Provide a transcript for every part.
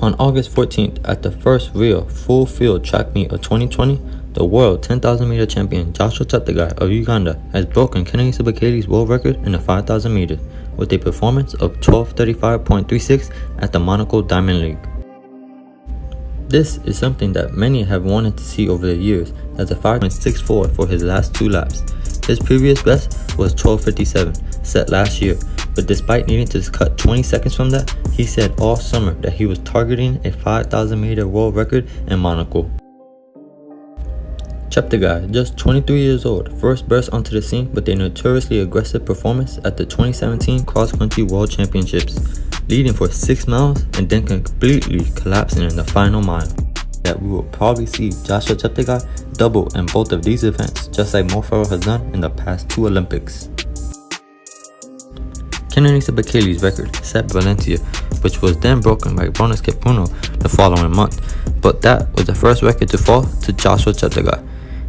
On August 14th, at the first real full-field track meet of 2020, the world 10,000 meter champion JOSHUA CHEPTEGEI of Uganda has broken Kennedy Bekele's world record in the 5,000 meters with a performance of 12:35.36 at the Monaco Diamond League. This is something that many have wanted to see over the years, as a 5.64 for his last 2 laps. His previous best was 12:57, set last year, but despite needing to cut 20 seconds from that, he said all summer that he was targeting a 5,000 meter world record in Monaco. Cheptegei, just 23 years old, first burst onto the scene with a notoriously aggressive performance at the 2017 Cross Country World Championships, leading for 6 miles and then completely collapsing in the final mile. That we will probably see JOSHUA CHEPTEGEI double in both of these events, just like Mo Farah has done in the past 2 Olympics. Kennedy Bekele's record set Valencia, which was then broken by Bonus Kepuno the following month, but that was the first record to fall to JOSHUA CHEPTEGEI.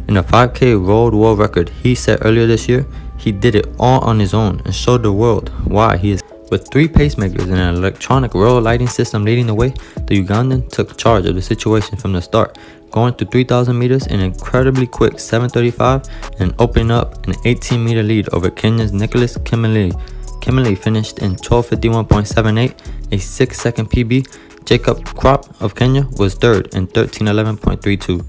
In the 5K road world record he set earlier this year, he did it all on his own and showed the world why he is. With 3 pacemakers and an electronic road lighting system leading the way, the Ugandan took charge of the situation from the start, going through 3,000 meters in an incredibly quick 7:35 and opening up an 18-meter lead over Kenya's Nicholas Kimeli. Kimeli finished in 12:51.78, a 6-second PB. Jacob Crop of Kenya was third in 13:11.32.